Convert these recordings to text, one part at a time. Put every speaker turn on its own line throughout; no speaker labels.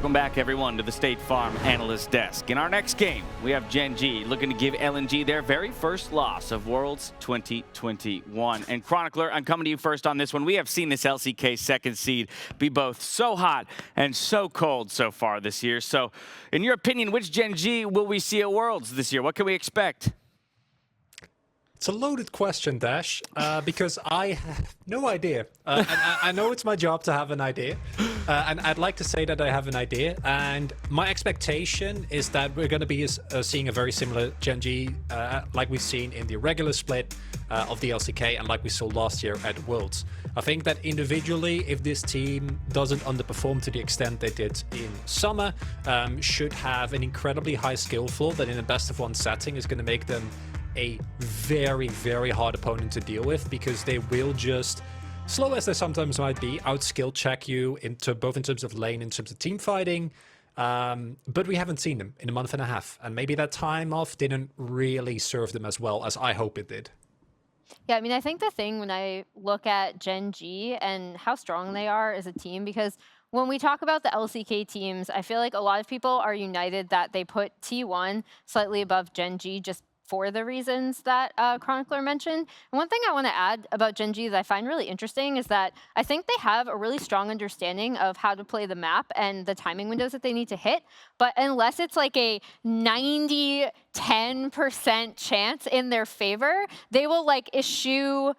Welcome back, everyone, to the State Farm Analyst Desk. In our next game, we have Gen.G looking to give LNG their very first loss of Worlds 2021. And Chronicler, I'm coming to you first on this one. We have seen this LCK second seed be both so hot and so cold so far this year. So, in your opinion, which Gen.G will we see at Worlds this year? What can we expect?
It's a loaded question, Dash, because I have no idea. And I know it's my job to have an idea, and I'd like to say that I have an idea. And my expectation is that we're going to be seeing a very similar Gen.G like we've seen in the regular split of the LCK and like we saw last year at Worlds. I think that individually, if this team doesn't underperform to the extent they did in summer, should have an incredibly high skill floor that in a best-of-1 setting is going to make them a very, very hard opponent to deal with, because they will just, slow as they sometimes might be, out-skill check you both in terms of lane, in terms of team fighting. But we haven't seen them in a month and a half, and maybe that time off didn't really serve them as well as I hope it did.
Yeah, I mean, I think the thing when I look at Gen.G and how strong they are as a team, because when we talk about the LCK teams, I feel like a lot of people are united that they put T1 slightly above Gen.G just for the reasons that Chronicler mentioned. And one thing I want to add about Gen.G that I find really interesting is that I think they have a really strong understanding of how to play the map and the timing windows that they need to hit. But unless it's like a 90-10% chance in their favor, they will like eschew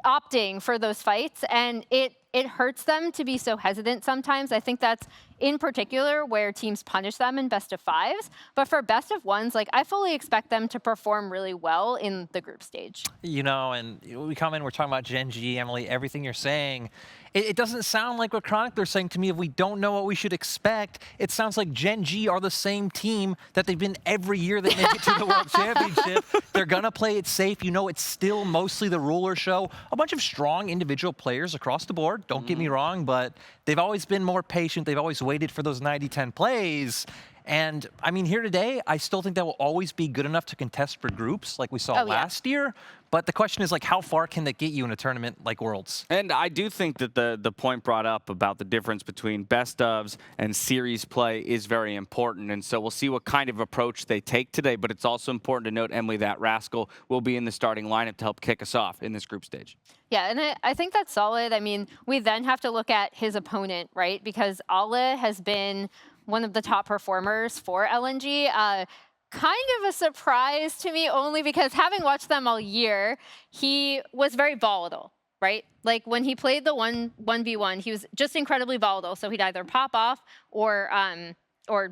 opting for those fights, and it hurts them to be so hesitant sometimes. I think that's in particular where teams punish them in best-of-5s. But for best-of-1s, like, I fully expect them to perform really well in the group stage.
You know, and we come in, we're talking about Gen.G, Emily, everything you're saying. It doesn't sound like what Chronicler's saying to me. If we don't know what we should expect, it sounds like Gen.G are the same team that they've been every year they make it to the World Championship. They're going to play it safe. You know, it's still mostly the ruler show. A bunch of strong individual players across the board, don't get me wrong, but they've always been more patient. They've always waited for those 90-10 plays. And, I mean, here today, I still think that will always be good enough to contest for groups like we saw last year. But the question is, like, how far can they get you in a tournament like Worlds?
And I do think that the point brought up about the difference between best ofs and series play is very important. And so we'll see what kind of approach they take today. But it's also important to note, Emily, that Rascal will be in the starting lineup to help kick us off in this group stage.
Yeah, and I think that's solid. I mean, we then have to look at his opponent, right? Because Ale has been one of the top performers for LNG. Kind of a surprise to me, only because having watched them all year, he was very volatile, right? Like when he played the 1v1, he was just incredibly volatile. So he'd either pop off or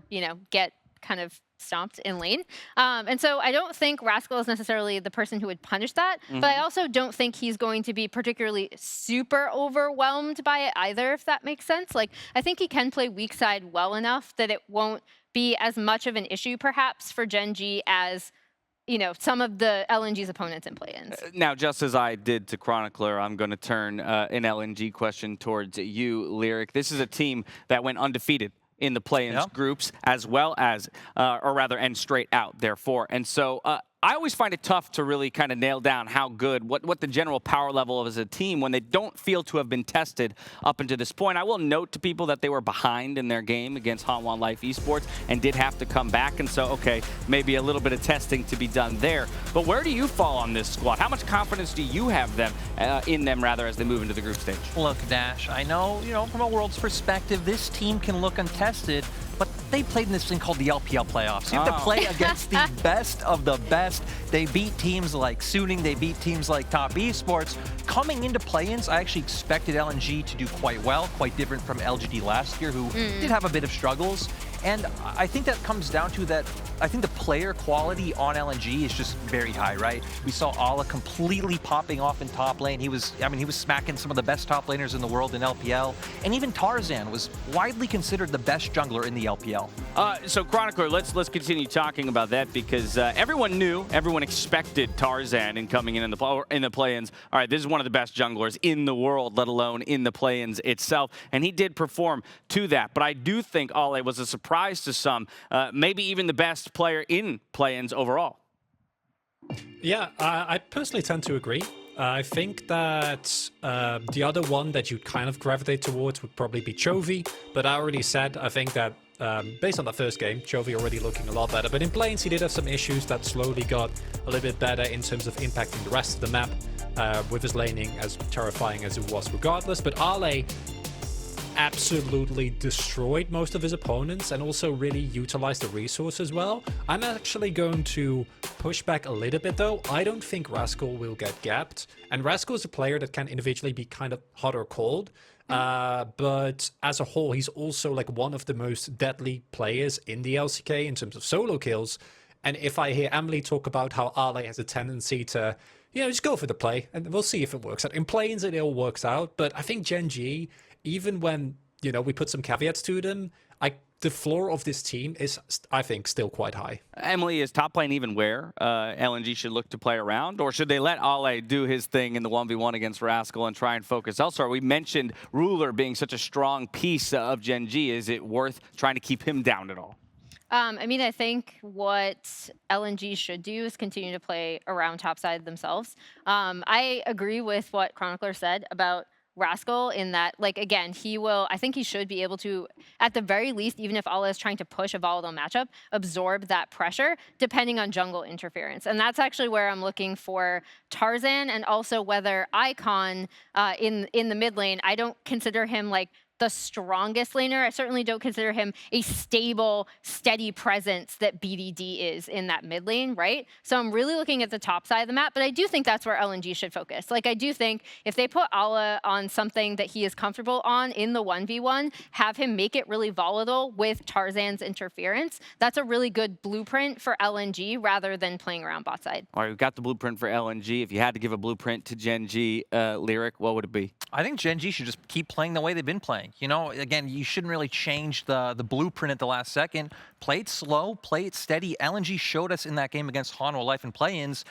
you know, get kind of stomped in lane. And so I don't think Rascal is necessarily the person who would punish that, but I also don't think he's going to be particularly super overwhelmed by it either, if that makes sense. Like, I think he can play weak side well enough that it won't be as much of an issue perhaps for Gen.G as, you know, some of the LNG's opponents in play-ins.
Now, just as I did to Chronicler, I'm going to turn an LNG question towards you, Lyric. This is a team that went undefeated in the play-ins groups, as well as, or rather, and straight out, therefore. And so I always find it tough to really kind of nail down how good, what the general power level of as a team when they don't feel to have been tested up until this point. I will note to people that they were behind in their game against Hot1 Life Esports and did have to come back. And so, okay, maybe a little bit of testing to be done there. But where do you fall on this squad? How much confidence do you have them in them, rather, as they move into the group stage?
Look, Dash, I know, you know, from a World's perspective, this team can look untested, but they played in this thing called the LPL playoffs. You have to play against the best of the best. They beat teams like Suning, they beat teams like Top Esports. Coming into play-ins, I actually expected LNG to do quite well, quite different from LGD last year, who did have a bit of struggles. And I think that comes down to that, I think the player quality on LNG is just very high, right? We saw Ala completely popping off in top lane. He was smacking some of the best top laners in the world in LPL. And even Tarzan was widely considered the best jungler in the LPL.
So Chronicler, let's continue talking about that, because everyone knew, everyone expected Tarzan in coming in the play-ins. All right, this is one of the best junglers in the world, let alone in the play-ins itself. And he did perform to that. But I do think Ale was a surprise to some, maybe even the best player in play-ins overall.
Yeah, I personally tend to agree. I think that the other one that you'd kind of gravitate towards would probably be Chovy, but I already said I think that based on the first game, Chovy already looking a lot better. But in planes, he did have some issues that slowly got a little bit better in terms of impacting the rest of the map with his laning, as terrifying as it was regardless. But Ale absolutely destroyed most of his opponents and also really utilized the resources well. I'm actually going to push back a little bit though. I don't think Rascal will get gapped, and Rascal is a player that can individually be kind of hot or cold, but as a whole he's also like one of the most deadly players in the LCK in terms of solo kills. And if I hear Emily talk about how Ale has a tendency to, you know, just go for the play and we'll see if it works out. In planes it all works out, but I think Gen.G, even when, you know, we put some caveats to them, the floor of this team is, I think, still quite high.
Emily, is top lane even where LNG should look to play around? Or should they let Ale do his thing in the 1v1 against Rascal and try and focus elsewhere? We mentioned Ruler being such a strong piece of Gen.G. Is it worth trying to keep him down at all?
I mean, I think what LNG should do is continue to play around topside themselves. I agree with what Chronicler said about Rascal in that, like, again, I think he should be able to, at the very least, even if Allah is trying to push a volatile matchup, absorb that pressure depending on jungle interference. And that's actually where I'm looking for Tarzan, and also whether Icon in the mid lane, I don't consider him like the strongest laner. I certainly don't consider him a stable, steady presence that BDD is in that mid lane, right? So I'm really looking at the top side of the map, but I do think that's where LNG should focus. Like, I do think if they put Allah on something that he is comfortable on in the 1v1, have him make it really volatile with Tarzan's interference, that's a really good blueprint for LNG rather than playing around bot side.
All right, we've got the blueprint for LNG. If you had to give a blueprint to Gen.G, Lyric, what would it be?
I think Gen.G should just keep playing the way they've been playing. You know, again, you shouldn't really change the blueprint at the last second. Play it slow, play it steady. LNG showed us in that game against Hanwha Life and play-ins,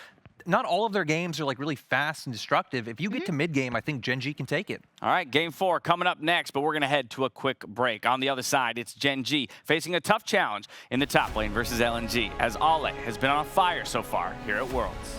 not all of their games are like really fast and destructive. If you get to mid-game, I think Gen.G can take it.
All right, game 4 coming up next, but we're going to head to a quick break. On the other side, it's Gen.G facing a tough challenge in the top lane versus LNG, as Ale has been on fire so far here at Worlds.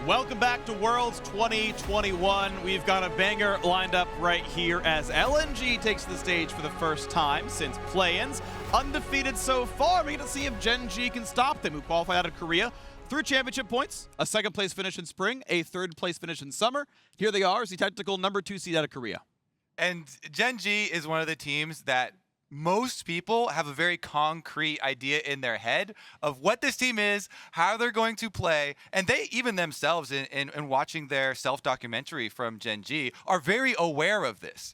Welcome back to Worlds 2021. We've got a banger lined up right here as LNG takes the stage for the first time since play-ins. Undefeated so far. We get to see if Gen.G can stop them, who qualified out of Korea through championship points, a second-place finish in spring, a third-place finish in summer. Here they are as the technical #2 seed out of Korea.
And Gen.G is one of the teams that most people have a very concrete idea in their head of what this team is, how they're going to play, and they even themselves in watching their self-documentary from Gen.G are very aware of this.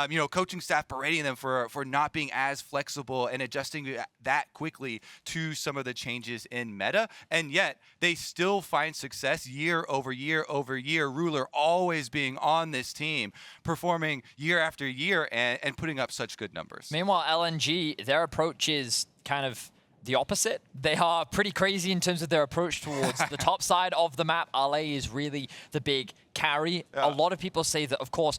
You know, coaching staff berating them for not being as flexible and adjusting that quickly to some of the changes in meta, and yet they still find success year over year over year. Ruler always being on this team, performing year after year and putting up such good numbers.
Meanwhile, LNG, their approach is kind of the opposite. They are pretty crazy in terms of their approach towards the top side of the map. LA is really the big carry.
Yeah.
A lot of people say that, of course,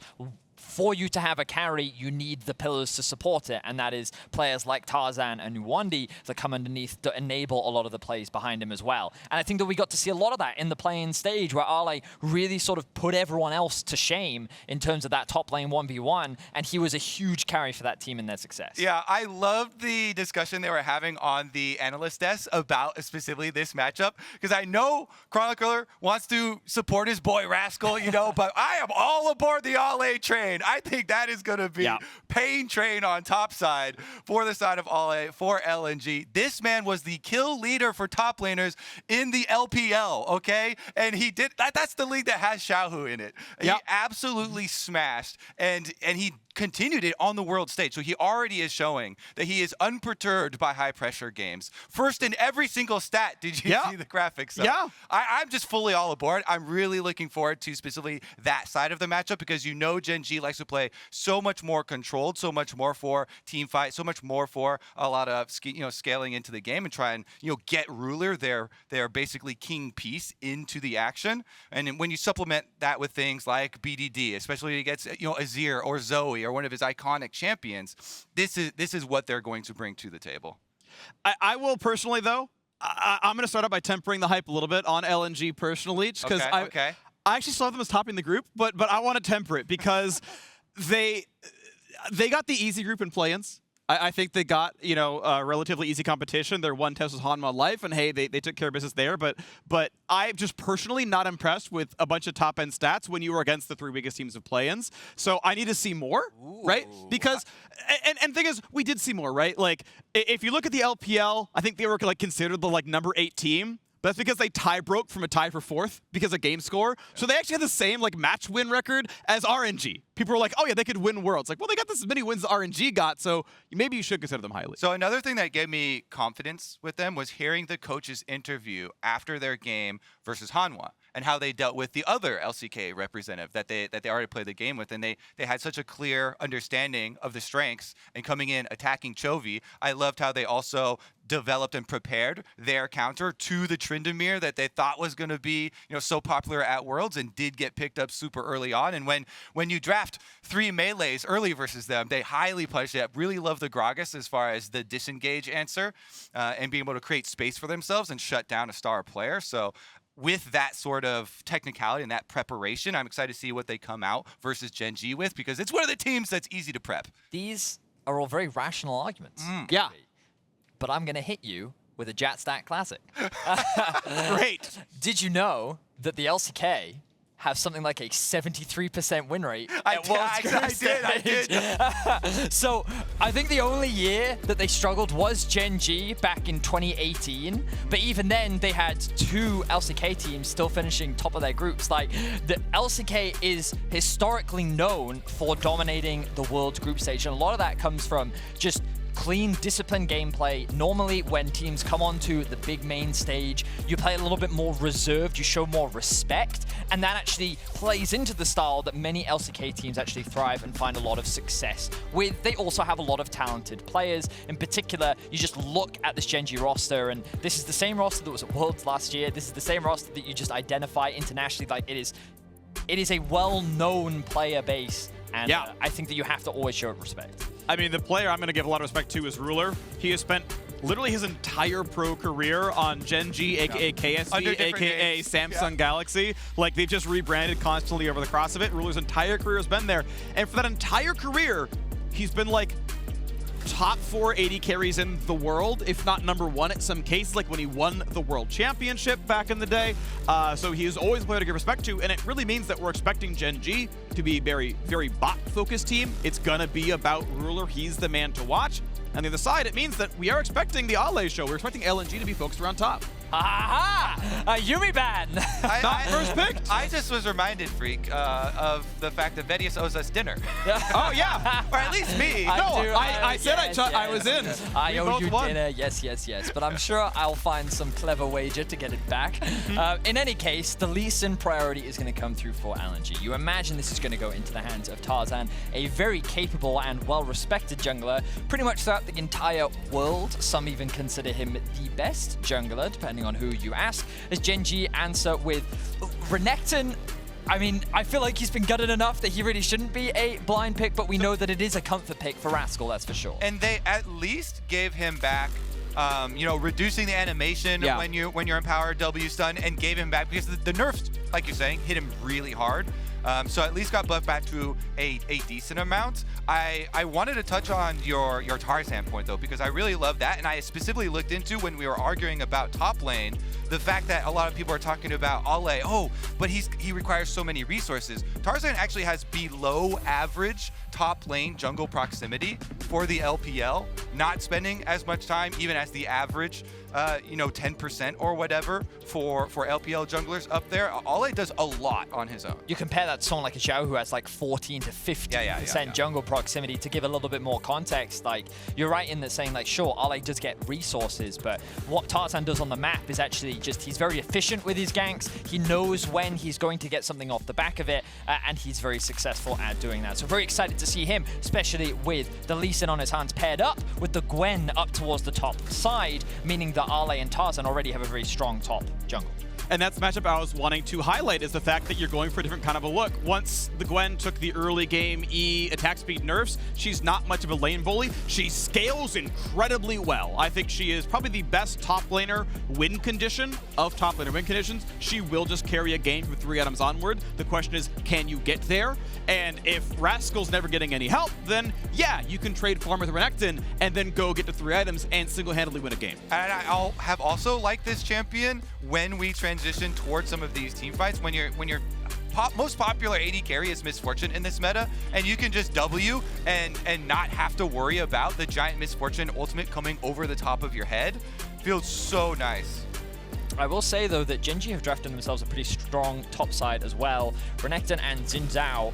for you to have a carry, you need the pillars to support it, and that is players like Tarzan and Iwandy that come underneath to enable a lot of the plays behind him as well. And I think that we got to see a lot of that in the play-in stage, where Ale really sort of put everyone else to shame in terms of that top lane 1v1, and he was a huge carry for that team in their success.
Yeah, I loved the discussion they were having on the analyst desk about specifically this matchup, because I know Chronicler wants to support his boy Rascal, you know, but I am all aboard the Ale train. I think that is going to be pain train on top side for the side of Ale for LNG. This man was the kill leader for top laners in the LPL, okay? And he did that's the league that has Zhao in it. He absolutely smashed, and he continued it on the world stage. So he already is showing that he is unperturbed by high pressure games. First in every single stat. Did you see the graphics? So I'm just fully all aboard. I'm really looking forward to specifically that side of the matchup, because you know Gen.G likes to play so much more controlled, so much more for team fight, so much more for a lot of scaling into the game and try and get Ruler their basically king piece into the action. And when you supplement that with things like BDD, especially against Azir or Zoe or one of his iconic champions, this is what they're going to bring to the table.
I will personally, though, I'm going to start out by tempering the hype a little bit on LNG personally, just because I actually saw them as topping the group, but I want to temper it because they got the easy group in play-ins. I think they got, relatively easy competition. Their one test was Hanwha Life, and hey, they took care of business there. But I'm just personally not impressed with a bunch of top-end stats when you were against the 3 biggest teams of play-ins. So I need to see more, right? Because, and thing is, we did see more, right? Like, if you look at the LPL, I think they were considered the number 8 team. But that's because they tie-broke from a tie for 4th because of game score. So they actually had the same match win record as RNG. People were like, oh yeah, they could win Worlds. Well, they got this many wins RNG got, so maybe you should consider them highly.
So another thing that gave me confidence with them was hearing the coach's interview after their game versus Hanwha and how they dealt with the other LCK representative that they already played the game with, and they had such a clear understanding of the strengths and coming in attacking Chovy. I loved how they also developed and prepared their counter to the Tryndamere that they thought was going to be so popular at Worlds and did get picked up super early on. And when you draft 3 melees early versus them, they highly punish it. Really love the Gragas as far as the disengage answer and being able to create space for themselves and shut down a star player. So with that sort of technicality and that preparation, I'm excited to see what they come out versus Gen.G with, because it's one of the teams that's easy to prep.
These are all very rational arguments.
Yeah.
But I'm going to hit you with a JatStat classic.
Great.
Did you know that the LCK have something like a 73% win rate at Worlds Group Stage?
I did.
So I think the only year that they struggled was Gen.G back in 2018. But even then, they had 2 LCK teams still finishing top of their groups. The LCK is historically known for dominating the Worlds Group Stage. And a lot of that comes from just clean, disciplined gameplay. Normally, when teams come onto the big main stage, you play a little bit more reserved, you show more respect, and that actually plays into the style that many LCK teams actually thrive and find a lot of success with. They also have a lot of talented players. In particular, you just look at this Gen.G roster, and this is the same roster that was at Worlds last year. This is the same roster that you just identify internationally. It is a well-known player base, and I think that you have to always show respect.
I mean, the player I'm going to give a lot of respect to is Ruler. He has spent literally his entire pro career on Gen.G, aka KSV, aka
names.
Samsung Galaxy. Like, they've just rebranded constantly over the course of it. Ruler's entire career has been there. And for that entire career, he's been like top 4 AD carries in the world, if not #1 at some cases, like when he won the World Championship back in the day. So he is always a player to give respect to, and it really means that we're expecting Gen.G to be a very, very bot-focused team. It's gonna be about Ruler. He's the man to watch. On the other side, it means that we are expecting the Ale show. We're expecting LNG to be focused around top.
Aha! A Yumi ban!
Not first picked.
I just was reminded, Freak, of the fact that Vedius owes us dinner.
Oh, yeah.
Or at least me.
I said I was in.
I owe you
won.
dinner, yes. But I'm sure I'll find some clever wager to get it back. In any case, the Lee Sin priority is going to come through for LNG. You imagine this is going to go into the hands of Tarzan, a very capable and well-respected jungler, pretty much throughout the entire world. Some even consider him the best jungler, depending on who you ask. As Gen.G answer with Renekton. I mean, I feel like he's been gutted enough that he really shouldn't be a blind pick, but we know that it is a comfort pick for Rascal, that's for sure.
And they at least gave him back, you know, reducing the animation when you're in power W stun, and gave him back because the nerfs, like you're saying, hit him really hard. So at least got buffed back to a decent amount. I wanted to touch on your Tarzan point though, because I really love that, and I specifically looked into when we were arguing about top lane, the fact that a lot of people are talking about Ale, oh, but he requires so many resources. Tarzan actually has below average top lane jungle proximity for the LPL, not spending as much time even as the average, you know, 10% or whatever for LPL junglers up there. Ale does a lot on his own.
You compare that to someone like a Zhao who has like 14 to 50% jungle proximity. To give a little bit more context, like, you're right in that saying like, sure, Ale does get resources, but what Tarzan does on the map is actually just, he's very efficient with his ganks. He knows when he's going to get something off the back of it, and he's very successful at doing that. So very excited to see him, especially with the Lee Sin on his hands paired up with the Gwen up towards the top side, meaning that Ale and Tarzan already have a very strong top jungle.
And that's the matchup I was wanting to highlight, is the fact that you're going for a different kind of a look. Once the Gwen took the early game E attack speed nerfs, she's not much of a lane bully. She scales incredibly well. I think she is probably the best top laner win condition of top laner win conditions. She will just carry a game from 3 items onward. The question is, can you get there? And if Rascal's never getting any help, then yeah, you can trade farm with Renekton and then go get to 3 items and single-handedly win a game.
And I have also liked this champion when we transition towards some of these team fights. When your most popular AD carry is Misfortune in this meta, and you can just W and not have to worry about the giant Misfortune ultimate coming over the top of your head. Feels so nice.
I will say, though, that Gen.G have drafted themselves a pretty strong top side as well. Renekton and Zhao.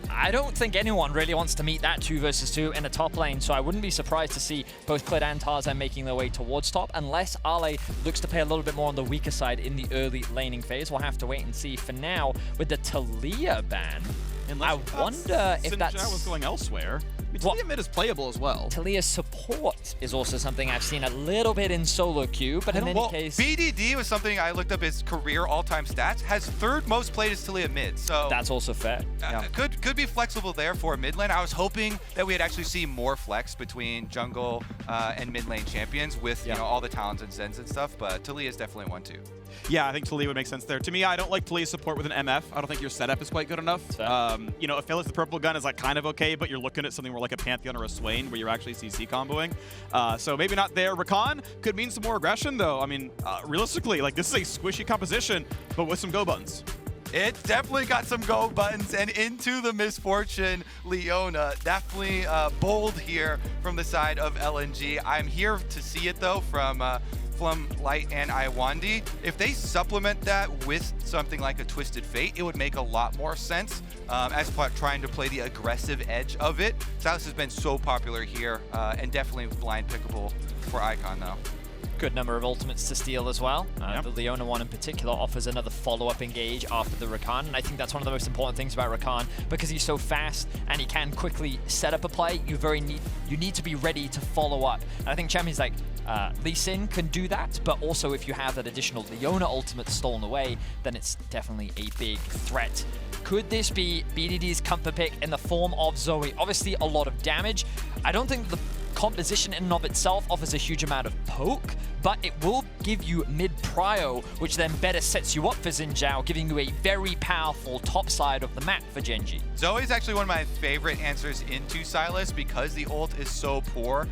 I don't think anyone really wants to meet that 2 versus 2 in a top lane, so I wouldn't be surprised to see both Clid and Tarzan making their way towards top, unless Ale looks to play a little bit more on the weaker side in the early laning phase. We'll have to wait and see. For now, with the Talia ban, I wonder if that's...
Zhao was going elsewhere. Talia mid is playable as well.
Talia's support is also something I've seen a little bit in solo queue, but in any case...
BDD was something I looked up his career all-time stats, has 3rd most played as Talia mid, so...
That's also fair.
Could be flexible there for mid lane. I was hoping that we'd actually see more flex between jungle and mid lane champions with you know, all the talents and Zens and stuff, but Talia is definitely one too.
Yeah, I think Talia would make sense there. To me, I don't like Talia's support with an MF. I don't think your setup is quite good enough. You know, Aphelios the purple gun is like kind of okay, but you're looking at something more like a Pantheon or a Swain where you're actually CC comboing. So maybe not there. Rakan could mean some more aggression though. I mean, realistically, like this is a squishy composition, but with some go buttons.
It definitely got some go buttons, and into the Misfortune Leona. Definitely bold here from the side of LNG. I'm here to see it though from Light and Iwandy. If they supplement that with something like a Twisted Fate, it would make a lot more sense as trying to play the aggressive edge of it. Sylas has been so popular here and definitely blind pickable for Icon though.
Good number of ultimates to steal as well. The Leona one in particular offers another follow-up engage after the Rakan, and I think that's one of the most important things about Rakan, because he's so fast and he can quickly set up a play. You need to be ready to follow up. And I think champions like Lee Sin can do that, but also if you have that additional Leona ultimate stolen away, then it's definitely a big threat. Could this be BDD's comfort pick in the form of Zoe? Obviously a lot of damage. I don't think composition in and of itself offers a huge amount of poke, but it will give you mid-prio, which then better sets you up for Zhao, giving you a very powerful top side of the map for Gen.G.
Zoe is actually one of my favorite answers into Sylas because the ult is so poor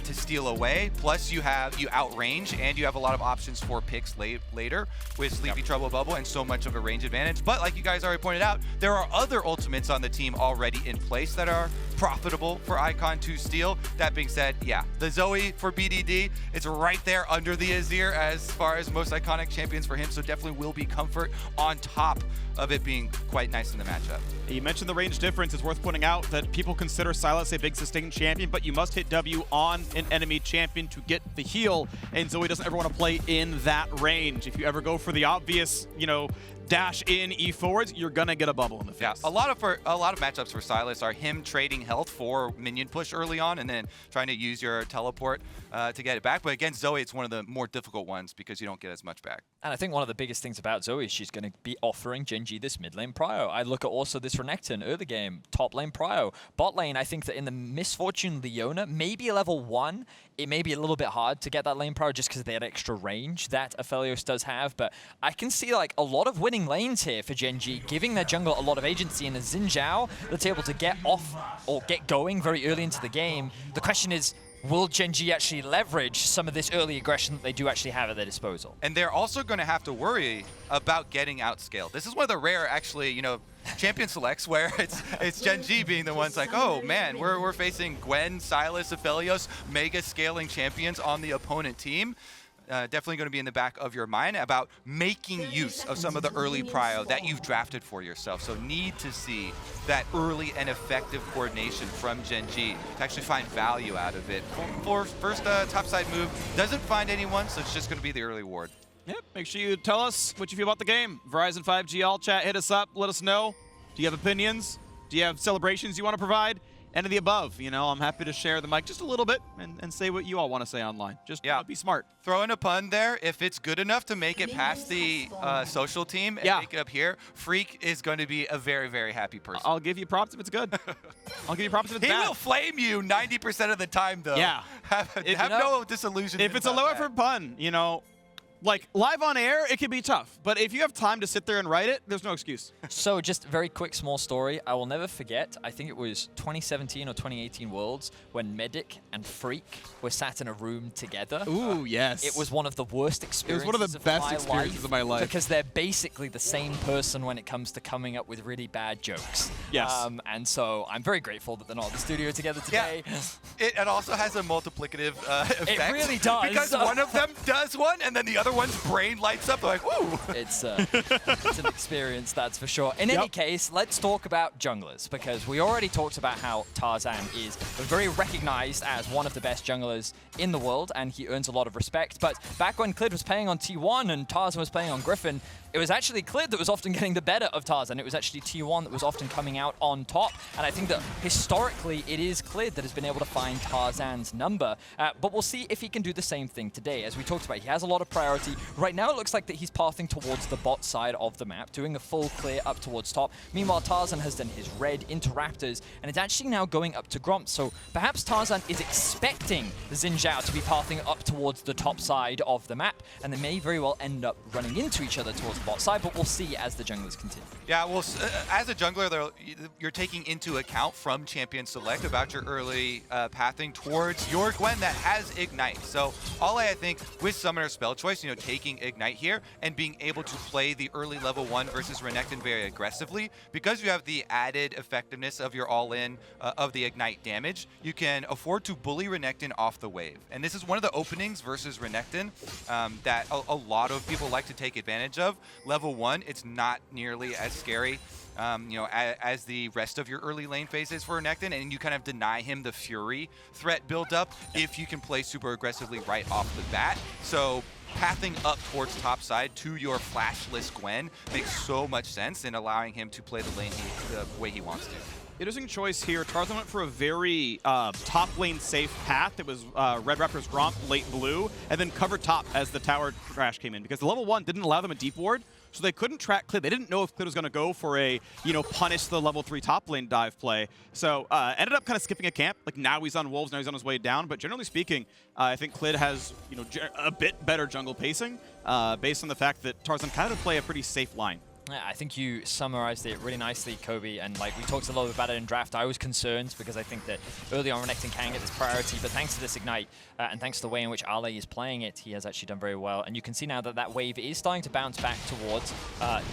to steal away. Plus you outrange and you have a lot of options for picks later with Sleepy Trouble Bubble and so much of a range advantage. But like you guys already pointed out, there are other ultimates on the team already in place that are profitable for Icon to steal. That being said, yeah, the Zoe for BDD, it's right there under the Azir as far as most iconic champions for him, so definitely will be comfort on top of it being quite nice in the matchup.
You mentioned the range difference. It's worth pointing out that people consider Sylas a big sustained champion, but you must hit W on an enemy champion to get the heal, and Zoe doesn't ever want to play in that range. If you ever go for the obvious, dash in E forwards, you're gonna get a bubble in the face.
Yeah, a lot of matchups for Sylas are him trading health for minion push early on and then trying to use your teleport to get it back. But against Zoe, it's one of the more difficult ones because you don't get as much back.
And I think one of the biggest things about Zoe is she's going to be offering Gen.G this mid lane prio. I look at also this Renekton early game, top lane prio. Bot lane, I think that in the Misfortune Leona, maybe level 1, it may be a little bit hard to get that lane prio just because of that extra range that Aphelios does have. But I can see like a lot of winning lanes here for Gen.G, giving their jungle a lot of agency, and a Zhao that's able to get off or get going very early into the game. The question is, will Gen.G actually leverage some of this early aggression that they do actually have at their disposal?
And they're also going to have to worry about getting outscaled. This is one of the rare, actually, champion selects where it's Gen.G being the ones like, oh man, we're facing Gwen, Sylas, Aphelios, mega scaling champions on the opponent team. Definitely going to be in the back of your mind about making use of some of the early prio that you've drafted for yourself. So need to see that early and effective coordination from Gen.G to actually find value out of it. For first topside move, doesn't find anyone, so it's just going to be the early ward.
Yep, make sure you tell us what you feel about the game. Verizon 5G all chat, hit us up, let us know. Do you have opinions? Do you have celebrations you want to provide? Any of the above, I'm happy to share the mic just a little bit and say what you all want to say online. Just be smart.
Throw in a pun there. If it's good enough to make it past the social team and make it up here, Freak is going to be a very, very happy person.
I'll give you props if it's good. I'll give you props if it's bad.
He will flame you 90% of the time, though.
Yeah.
Have no disillusionment.
If it's a low effort pun, like live on air, it can be tough. But if you have time to sit there and write it, there's no excuse.
So just very quick, small story. I will never forget, I think it was 2017 or 2018 Worlds when Medic and Freak were sat in a room together.
Ooh, yes.
It was one of the worst experiences.
It was one of the best experiences of my life.
Because they're basically the same person when it comes to coming up with really bad jokes.
Yes.
And so I'm very grateful that they're not in the studio together today.
Yeah. It also has a multiplicative effect.
It really does.
Because one of them does one, and then the other one's brain lights up. They're like, woo!
It's an experience, that's for sure. In any case, let's talk about junglers, because we already talked about how Tarzan is very recognized as one of the best junglers in the world, and he earns a lot of respect. But back when Clid was playing on T1 and Tarzan was playing on Griffin, it was actually Clid that was often getting the better of Tarzan. It was actually T1 that was often coming out on top. And I think that historically, it is Clid that has been able to find Tarzan's number. But we'll see if he can do the same thing today. As we talked about, he has a lot of priority. Right now, it looks like that he's pathing towards the bot side of the map, doing a full clear up towards top. Meanwhile, Tarzan has done his red into Raptors, and it's actually now going up to Gromp. So perhaps Tarzan is expecting Zhao to be pathing up towards the top side of the map, and they may very well end up running into each other towards the bot side, but we'll see as the junglers continue.
Yeah, well, as a jungler, you're taking into account from Champion Select about your early pathing towards your Gwen that has Ignite. So I think, with Summoner Spell Choice, taking Ignite here and being able to play the early level 1 versus Renekton very aggressively, because you have the added effectiveness of your all-in of the Ignite damage, you can afford to bully Renekton off the wave. And this is one of the openings versus Renekton that a lot of people like to take advantage of. Level 1, it's not nearly as scary as the rest of your early lane phases for Renekton, and you kind of deny him the Fury threat build up if you can play super aggressively right off the bat. So pathing up towards top side to your flashless Gwen makes so much sense in allowing him to play the lane the way he wants to.
Interesting choice here. Tarzan went for a very top lane safe path. It was Red Raptor's Gromp, late blue, and then covered top as the tower crash came in, because the level 1 didn't allow them a deep ward. so they couldn't track Clid. They didn't know if Clid was going to go for a, punish the level 3 top lane dive play. So ended up kind of skipping a camp. Like now he's on Wolves, now he's on his way down. But generally speaking, I think Clid has, a bit better jungle pacing based on the fact that Tarzan kind of play a pretty safe line.
Yeah, I think you summarized it really nicely, Kobe, and like we talked a lot about it in draft. I was concerned because I think that early on Renekton can get this priority, but thanks to this Ignite and thanks to the way in which Ale is playing it, he has actually done very well. And you can see now that that wave is starting to bounce back towards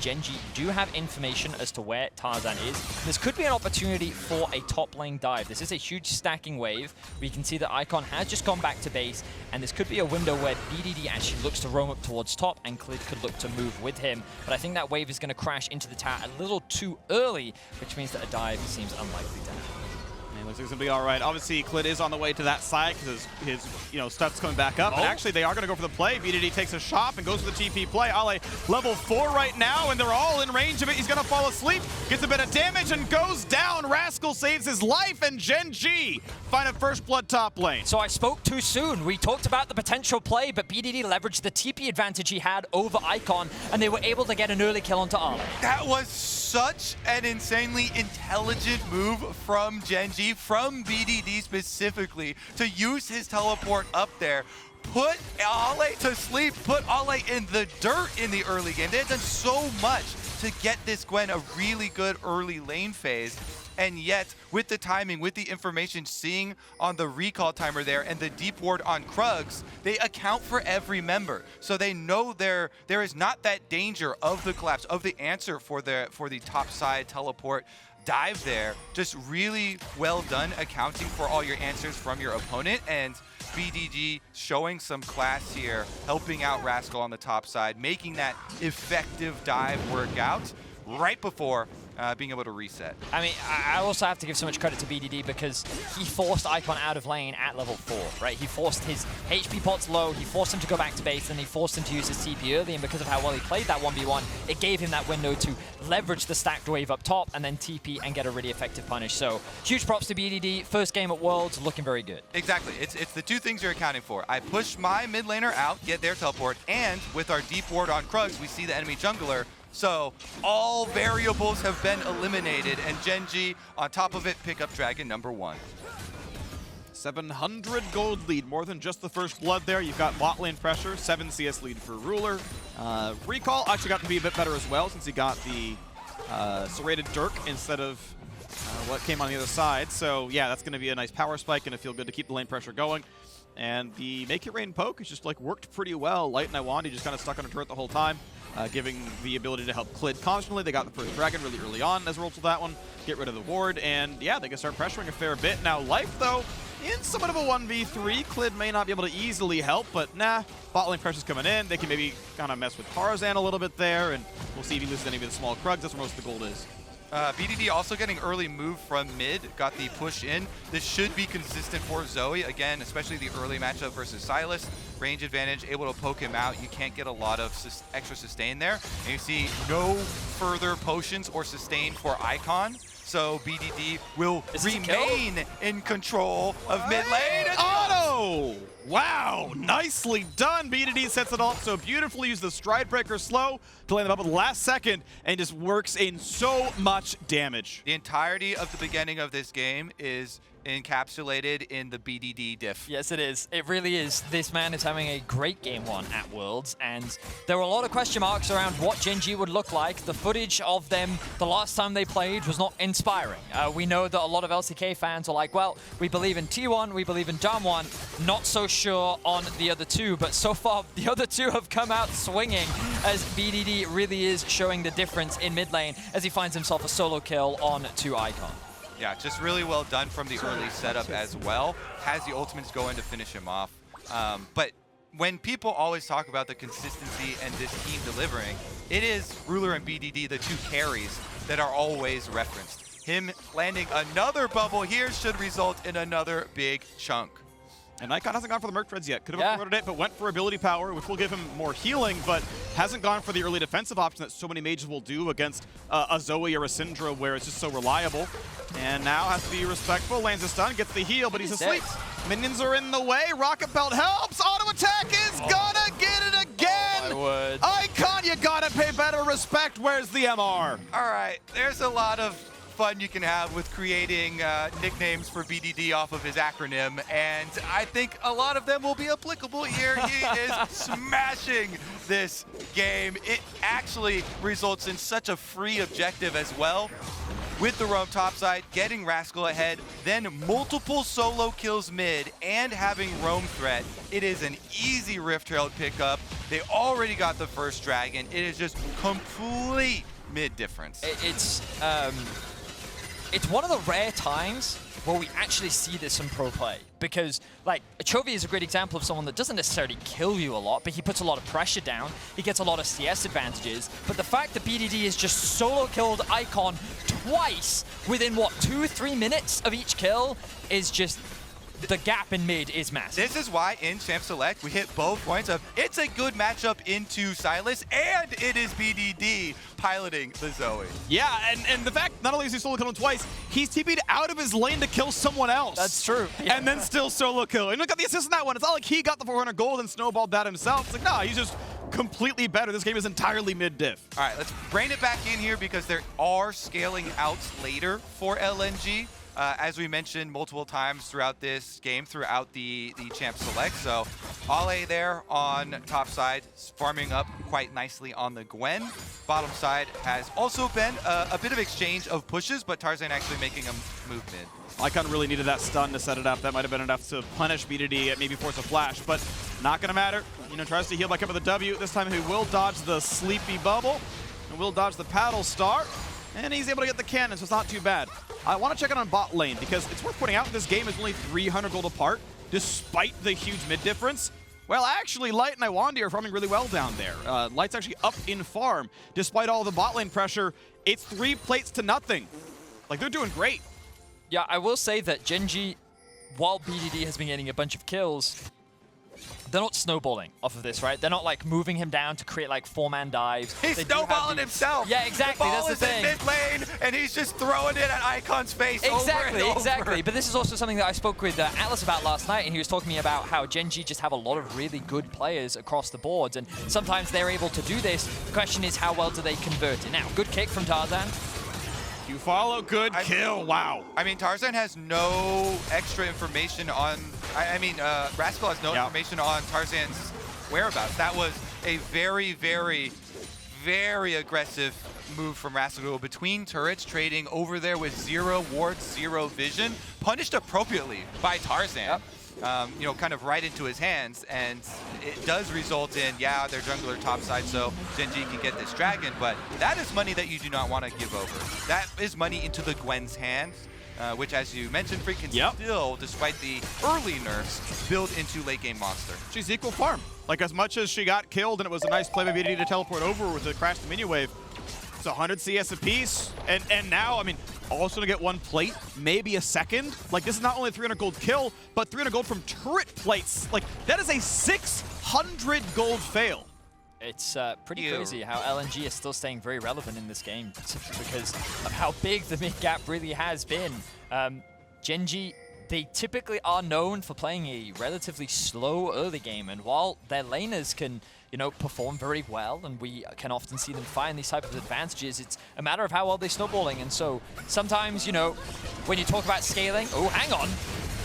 Gen.G. Do have information as to where Tarzan is. This could be an opportunity for a top lane dive. This is a huge stacking wave. We can see that Icon has just gone back to base, and this could be a window where BDD actually looks to roam up towards top, and Clid could look to move with him. But I think that wave is going to crash into the tower a little too early, which means that a dive seems unlikely to happen.
Looks like it's going to be all right. Obviously, Clid is on the way to that side because his stuff's coming back up. And actually, they are going to go for the play. BDD takes a shot and goes for the TP play. Ale level 4 right now, and they're all in range of it. He's going to fall asleep, gets a bit of damage, and goes down. Rascal saves his life, and Gen.G find a first blood top lane.
So I spoke too soon. We talked about the potential play, but BDD leveraged the TP advantage he had over Icon, and they were able to get an early kill onto Ale.
That was such an insanely intelligent move from Gen.G, from BDD specifically, to use his teleport up there, put Ale to sleep, put Ale in the dirt in the early game. They had done so much to get this Gwen a really good early lane phase. And yet, with the timing, with the information, seeing on the recall timer there and the deep ward on Krugs, they account for every member. So they know there is not that danger of the collapse, of the answer for the top side teleport dive there. Just really well done accounting for all your answers from your opponent, and BDD showing some class here, helping out Rascal on the top side, making that effective dive work out right before being able to reset.
I mean, I also have to give so much credit to BDD because he forced Icon out of lane at level 4, right? He forced his HP pots low, he forced him to go back to base, and he forced him to use his TP early, and because of how well he played that 1v1, it gave him that window to leverage the stacked wave up top and then TP and get a really effective punish. So huge props to BDD. First game at Worlds, looking very good.
Exactly. It's the two things you're accounting for. I push my mid laner out, get their teleport, and with our deep ward on Krugs, we see the enemy jungler. So all variables have been eliminated, and Gen.G on top of it pick up Dragon number 1.
700 gold lead, more than just the first blood there. You've got bot lane pressure, 7 CS lead for Ruler. Recall actually got to be a bit better as well since he got the serrated Dirk instead of what came on the other side. So yeah, that's going to be a nice power spike and it feel good to keep the lane pressure going. And the Make It Rain poke has just like worked pretty well. Light and Iwandy just kind of stuck on a turret the whole time, giving the ability to help Clid constantly. They got the first dragon really early on as a result of that one. Get rid of the ward, and yeah, they can start pressuring a fair bit. Now Life, though, in somewhat of a 1v3. Clid may not be able to easily help, but nah, bot lane pressure's coming in. They can maybe kind of mess with Tarzan a little bit there, and we'll see if he loses any of the small Krugs. That's where most of the gold is.
BDD also getting early move from mid, got the push in. This should be consistent for Zoe, again, especially the early matchup versus Sylas. Range advantage, able to poke him out. You can't get a lot of extra sustain there. And you see no further potions or sustain for Icon. So BDD will remain in control of mid lane.
Auto! Wow, nicely done. BDD sets it off so beautifully. Use the Stride Breaker slow to land them up at the last second and just works in so much damage.
The entirety of the beginning of this game is encapsulated in the BDD diff.
Yes, it is. It really is. This man is having a great game 1 at Worlds, and there were a lot of question marks around what Gen.G would look like. The footage of them the last time they played was not inspiring. We know that a lot of LCK fans are like, well, we believe in T1, we believe in Dam1, not so sure on the other two, but so far the other two have come out swinging as BDD really is showing the difference in mid lane as he finds himself a solo kill on 2 Icon.
Yeah, just really well done from the early setup as well. Has the ultimates go in to finish him off. But when people always talk about the consistency and this team delivering, it is Ruler and BDD, the 2 carries, that are always referenced. Him landing another bubble here should result in another big chunk.
And Icon hasn't gone for the Merc Treads yet. Could have afforded it, but went for ability power, which will give him more healing, but hasn't gone for the early defensive option that so many mages will do against a Zoe or a Syndra where it's just so reliable. And now has to be respectful, lands a stun, gets the heal, but he's asleep. Minions are in the way, Rocket Belt helps, auto attack is gonna get it again!
Oh,
Icon, you gotta pay better respect. Where's the MR?
All right, there's a lot of fun you can have with creating nicknames for BDD off of his acronym, and I think a lot of them will be applicable here. He is smashing this game. It actually results in such a free objective as well. With the roam topside, getting Rascal ahead, then multiple solo kills mid, and having roam threat. It is an easy Rift Herald pickup. They already got the first dragon. It is just complete mid difference.
It's one of the rare times where we actually see this in pro play, because like Chovy is a great example of someone that doesn't necessarily kill you a lot, but he puts a lot of pressure down, he gets a lot of CS advantages. But the fact that BDD is just solo killed Icon twice within what, 2-3 minutes of each kill is just, the gap in mid is massive.
This is why in Champ Select we hit both points of it's a good matchup into Sylas, and it is BDD piloting the Zoe.
Yeah, and the fact not only is he solo killing twice, he's TP'd out of his lane to kill someone else.
That's true. Yeah.
And then still solo kill. And look at the assist in that one. It's not like he got the 400 gold and snowballed that himself. It's like, nah, he's just completely better. This game is entirely mid-diff.
All right, let's rein it back in here because there are scaling outs later for LNG. As we mentioned multiple times throughout this game, throughout the Champ Select. So Ale there on top side, farming up quite nicely on the Gwen. Bottom side has also been a bit of exchange of pushes, but Tarzan actually making him move mid.
Icon really needed that stun to set it up. That might have been enough to punish BDD and maybe force a flash, but not going to matter. You know, tries to heal back up with a W. This time he will dodge the sleepy bubble and will dodge the paddle star. And he's able to get the cannon, so it's not too bad. I want to check in on bot lane because it's worth pointing out this game is only 300 gold apart, despite the huge mid difference. Well, actually, Light and Iwandy are farming really well down there. Light's actually up in farm, despite all the bot lane pressure. It's 3 plates to nothing. Like, they're doing great.
Yeah, I will say that Gen.G, while BDD has been getting a bunch of kills, they're not snowballing off of this, right? They're not like moving him down to create like 4-man dives.
He's snowballing himself.
Yeah, exactly. That's the thing.
The ball is in mid lane, and he's just throwing it at Icon's face.
Exactly,
over and
exactly.
over.
But this is also something that I spoke with Atlas about last night, and he was talking to me about how Gen.G just have a lot of really good players across the boards, and sometimes they're able to do this. The question is, how well do they convert it? Now, good kick from Tarzan.
You follow, good kill, wow.
I mean, Tarzan has no extra information on, Rascal has no information on Tarzan's whereabouts. That was a very, very, very aggressive move from Rascal between turrets, trading over there with 0 wards, 0 vision, punished appropriately by Tarzan.
Yep.
You know, kind of right into his hands, and it does result in, yeah, their jungler topside, so Gen.G can get this dragon, but that is money that you do not want to give over. That is money into the Gwen's hands, which, as you mentioned, Freak can still, despite the early nerfs, build into late game monster.
She's equal farm. Like, as much as she got killed and it was a nice play by BDD to teleport over with the crash the minion wave, it's 100 CS apiece, and now, I mean, also to get 1 plate, maybe a second. Like, this is not only a 300 gold kill, but 300 gold from turret plates. Like, that is a 600 gold fail.
It's pretty crazy how LNG is still staying very relevant in this game because of how big the mid gap really has been. Gen.G, they typically are known for playing a relatively slow early game, and while their laners can, you know, perform very well, and we can often see them find these type of advantages, it's a matter of how well they're snowballing. And so sometimes, you know, when you talk about scaling, oh, hang on.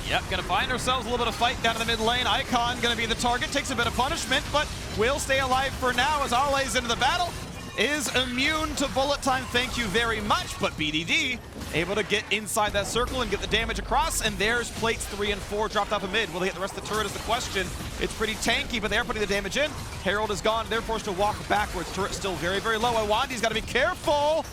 Yep, gonna find ourselves a little bit of fight down in the mid lane. Icon gonna be the target, takes a bit of punishment, but will stay alive for now as Arle's into the battle. Is immune to bullet time, thank you very much, but BDD able to get inside that circle and get the damage across, and there's plates 3 and 4 dropped off of mid. Will they hit the rest of the turret is the question. It's pretty tanky, but they're putting the damage in. Herald is gone, they're forced to walk backwards. Turret still very, very low. Iwandy's gotta be careful.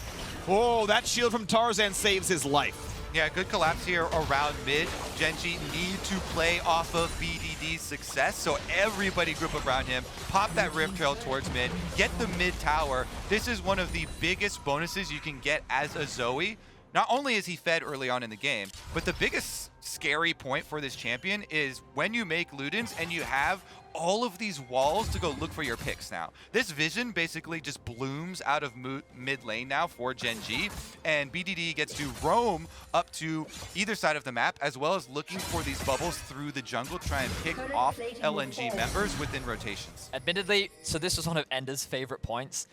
Oh, that shield from Tarzan saves his life.
Yeah, good collapse here around mid. Gen.G need to play off of BDD's success, so everybody group around him, pop that Rift Trail towards mid, get the mid tower. This is one of the biggest bonuses you can get as a Zoe. Not only is he fed early on in the game, but the biggest scary point for this champion is when you make Ludens and you have all of these walls to go look for your picks now. This vision basically just blooms out of mid lane now for Gen.G, and BDD gets to roam up to either side of the map, as well as looking for these bubbles through the jungle, try and pick off LNG members within rotations.
Admittedly, so this was one of Ender's favorite points.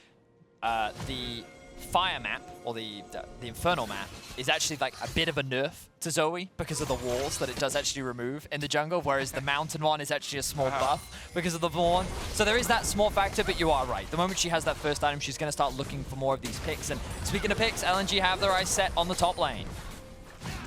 the fire map, or the infernal map, is actually like a bit of a nerf to Zoe because of the walls that it does actually remove in the jungle, whereas the mountain one is actually a small buff because of the Vaughn. So there is that small factor, but you are right. The moment she has that first item, she's going to start looking for more of these picks. And speaking of picks, LNG have their eyes set on the top lane.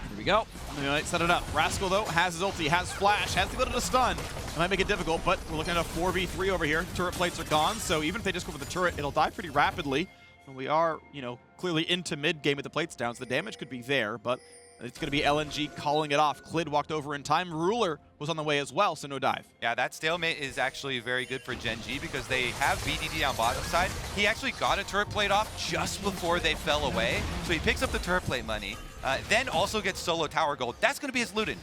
Here we go. They might set it up. Rascal, though, has his ulti, has flash, has the ability to stun. It might make it difficult, but we're looking at a 4v3 over here. Turret plates are gone, so even if they just go for the turret, it'll die pretty rapidly. We are, you know, clearly into mid-game with the plates down, so the damage could be there, but it's going to be LNG calling it off. Clid walked over in time. Ruler was on the way as well, so no dive.
Yeah, that stalemate is actually very good for Gen.G because they have BDD on bottom side. He actually got a turret plate off just before they fell away, so he picks up the turret plate money. Then also gets solo tower gold. That's going to be his Luden.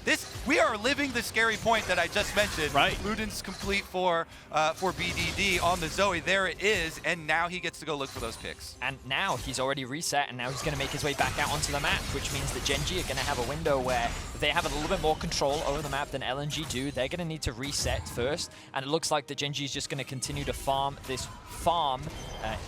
We are living the scary point that I just mentioned.
Right.
Luden's complete for BDD on the Zoe. There it is, and now he gets to go look for those picks.
And now he's already reset, and now he's going to make his way back out onto the map, which means that Gen.G are going to have a window where they have a little bit more control over the map than LNG do. They're going to need to reset first, and it looks like the Gen.G is just going to continue to farm this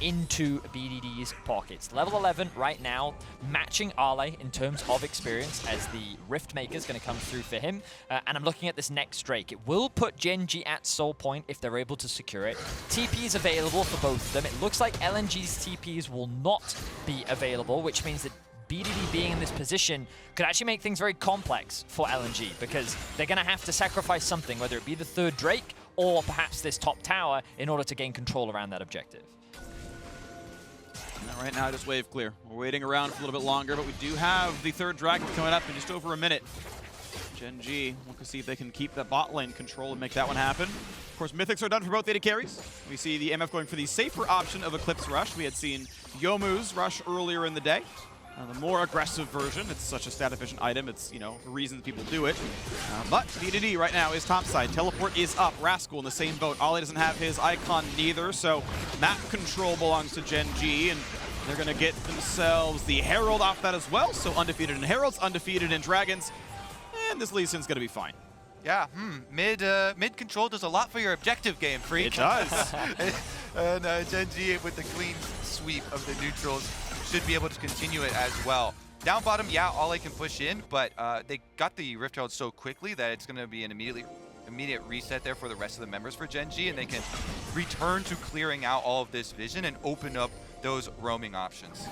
into BDD's pockets. Level 11 right now, matching Ale in terms of experience as the Rift Maker is going to come through for him. And I'm looking at this next Drake. It will put Gen.G at soul point if they're able to secure it. TP is available for both of them. It looks like LNG's TPs will not be available, which means that BDD being in this position could actually make things very complex for LNG because they're going to have to sacrifice something, whether it be the third Drake or perhaps this top tower in order to gain control around that objective.
Right now, just wave clear. We're waiting around for a little bit longer, but we do have the third dragon coming up in just over a minute. Gen.G, we'll see if they can keep that bot lane control and make that one happen. Of course, mythics are done for both AD carries. We see the MF going for the safer option of Eclipse Rush. We had seen Youmuu's Rush earlier in the day. The more aggressive version. It's such a stat-efficient item. It's, you know, the reason people do it. But BDD right now is topside. Teleport is up. Rascal in the same boat. Ale doesn't have his icon neither, so map control belongs to Gen.G, and they're going to get themselves the Herald off that as well. So undefeated in Heralds, undefeated in Dragons, and this Lee Sin's going to be fine.
Yeah, mid control does a lot for your objective game, Freak.
It does.
And Gen.G with the clean sweep of the neutrals should be able to continue it as well. Down bottom, yeah, Ale can push in, but they got the Rift Herald so quickly that it's going to be an immediate reset there for the rest of the members for Gen.G, and they can return to clearing out all of this vision and open up those roaming options.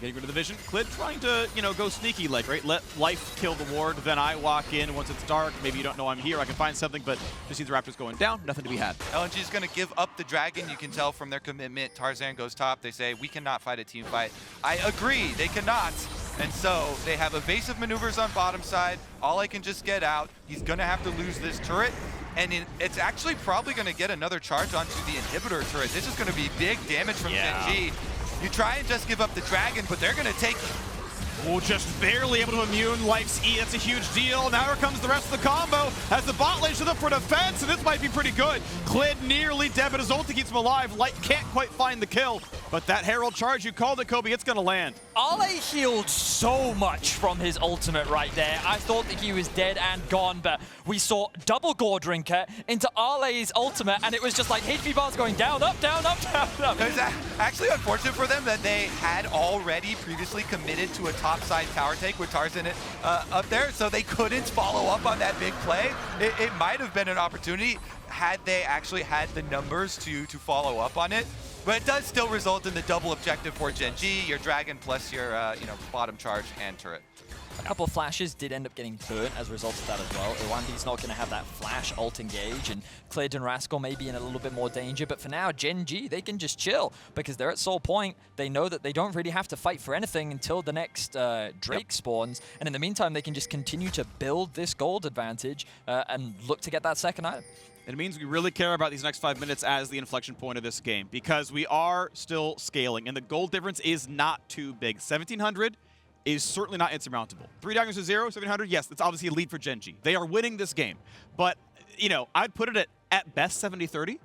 Getting rid of the vision. Clid trying to, you know, go sneaky like, right? Let life kill the ward, then I walk in. Once it's dark, maybe you don't know I'm here, I can find something, but just see the Raptors going down, nothing to be had.
LNG is going to give up the dragon. You can tell from their commitment. Tarzan goes top. They say, we cannot fight a team fight. I agree, they cannot. And so they have evasive maneuvers on bottom side. Ale can just get out. He's going to have to lose this turret. And it's actually probably going to get another charge onto the inhibitor turret. This is going to be big damage from Gen.G. You try and just give up the dragon, but they're going to take...
Oh, just barely able to immune Life's E. That's a huge deal. Now here comes the rest of the combo as the bot lane shows up for defense, and this might be pretty good. Clid nearly dead, but his ulti keeps him alive. Light can't quite find the kill, but that Herald charge, you called it, Kobe, it's going to land.
Ale healed so much from his ultimate right there. I thought that he was dead and gone, but we saw double Gore Drinker into Ale's ultimate, and it was just like HP bars going down, up, down, up, down, up.
It was actually unfortunate for them that they had already previously committed to a topside tower take with Tarzan up there, so they couldn't follow up on that big play. It might have been an opportunity had they actually had the numbers to follow up on it. But it does still result in the double objective for Gen.G, your dragon plus your bottom charge and turret.
A couple of flashes did end up getting burnt as a result of that as well. Iwandy's not going to have that flash ult engage, and Clid and Rascal may be in a little bit more danger, but for now, Gen.G, they can just chill because they're at soul point. They know that they don't really have to fight for anything until the next Drake spawns, and in the meantime, they can just continue to build this gold advantage and look to get that second item.
It means we really care about these next 5 minutes as the inflection point of this game because we are still scaling, and the gold difference is not too big. 1,700 is certainly not insurmountable. 3 diamonds to 0, 700, yes, it's obviously a lead for Gen.G. They are winning this game. But, you know, I'd put it at best 70-30.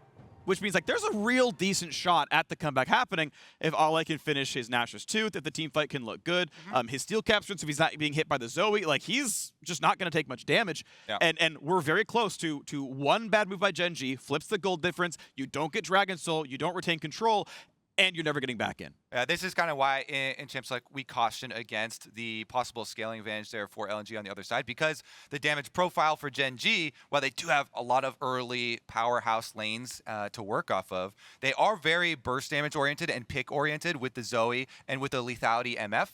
which means like there's a real decent shot at the comeback happening if Ale can finish his Nashor's Tooth, if the team fight can look good. His steel capstone, so if he's not being hit by the Zoe, like he's just not going to take much damage.
Yeah.
And we're very close to one bad move by Gen.G, flips the gold difference, you don't get Dragon Soul, you don't retain control, and you're never getting back in.
This is kind of why in Champs Select we caution against the possible scaling advantage there for LNG on the other side, because the damage profile for Gen.G, while they do have a lot of early powerhouse lanes to work off of, they are very burst damage oriented and pick oriented with the Zoe and with the lethality MF.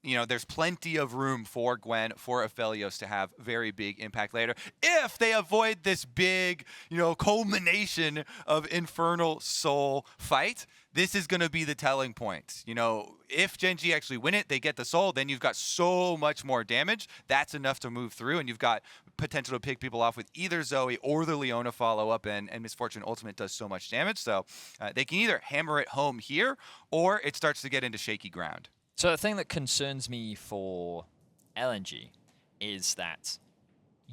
You know, there's plenty of room for Gwen, for Aphelios to have very big impact later if they avoid this big, you know, culmination of Infernal Soul fight. This is going to be the telling point. You know, if Gen.G actually win it, they get the soul, then you've got so much more damage. That's enough to move through, and you've got potential to pick people off with either Zoe or the Leona follow-up, and Misfortune Ultimate does so much damage. So they can either hammer it home here, or it starts to get into shaky ground.
So the thing that concerns me for LNG is that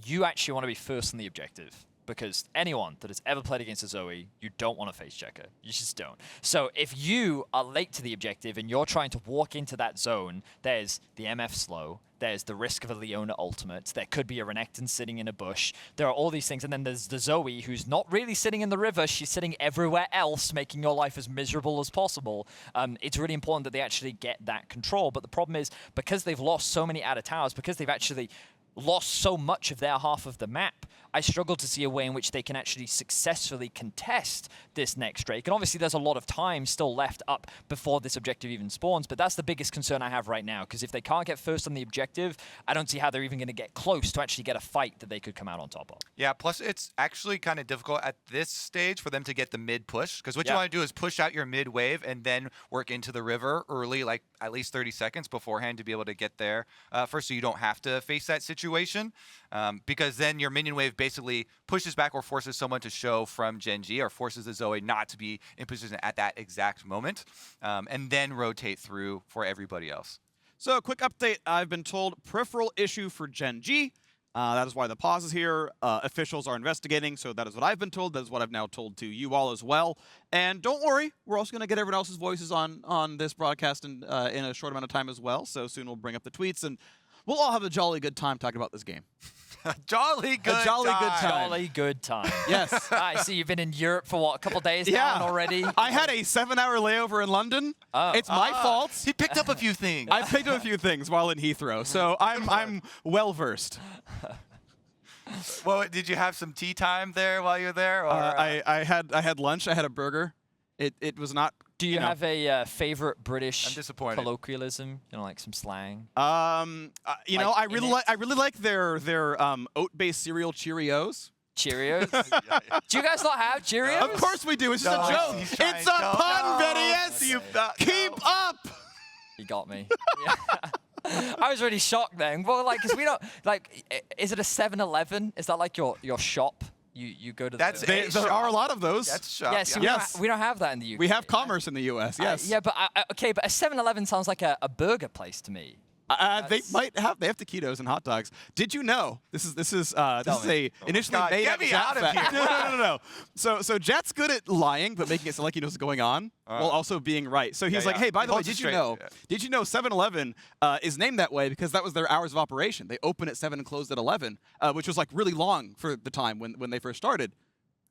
you actually want to be first on the objective, because anyone that has ever played against a Zoe, you don't want to face checker. You just don't. So if you are late to the objective and you're trying to walk into that zone, there's the MF slow, there's the risk of a Leona ultimate, there could be a Renekton sitting in a bush, there are all these things, and then there's the Zoe who's not really sitting in the river, she's sitting everywhere else, making your life as miserable as possible. It's really important that they actually get that control, but the problem is, because they've lost so many out of towers, because they've actually lost so much of their half of the map, I struggle to see a way in which they can actually successfully contest this next Drake. And obviously there's a lot of time still left up before this objective even spawns, but that's the biggest concern I have right now, because if they can't get first on the objective, I don't see how they're even going to get close to actually get a fight that they could come out on top of.
Yeah, plus it's actually kind of difficult at this stage for them to get the mid push, because what you want to do is push out your mid wave and then work into the river early, like at least 30 seconds beforehand to be able to get there first, so you don't have to face that situation, because then your minion wave basically pushes back or forces someone to show from Gen.G, or forces the Zoe not to be in position at that exact moment, and then rotate through for everybody else.
So a quick update, I've been told peripheral issue for Gen.G. That is why the pause is here. Officials are investigating, so that is what I've been told. That is what I've now told to you all as well. And don't worry, we're also going to get everyone else's voices on this broadcast in a short amount of time as well. So soon we'll bring up the tweets, and we'll all have a jolly good time talking about this game.
Jolly good time.
Jolly good time.
Yes.
I see you've been in Europe for, what, a couple days now already?
I had a 7-hour layover in London.
Oh.
It's my fault.
He picked up a few things.
I picked up a few things while in Heathrow, so I'm well-versed.
Well, did you have some tea time there while you were there? Or,
I had lunch. I had a burger. It was not.
Do you have a favorite British
I'm disappointed.
colloquialism? You know, like some slang.
You know, I really like their oat-based cereal Cheerios.
Cheerios. Do you guys not have Cheerios?
Of course we do. It's just a joke. It's a pun, Betty. Yes. Keep up.
You got me. Yeah. I was really shocked then. Well, like, because we don't like. Is it a 7-Eleven? Is that like your shop? You go to.
That's
there are a lot of those.
That's shop.
Yeah, so
Yes.
we don't have that in the UK.
We have commerce in the U.S. Yes.
Yeah, but okay, but a 7-Eleven sounds like a burger place to me.
They might have. They have taquitos and hot dogs. Did you know? This is a initially
God,
made
get
up
me
Jat
out of
fact.
here.
No. So Jat's good at lying, but making it sound like he knows what's going on, while also being right. So he's like, hey, by the way, did you know? Did you know 7-Eleven is named that way because that was their hours of operation? They open at 7 and closed at 11, which was like really long for the time when they first started.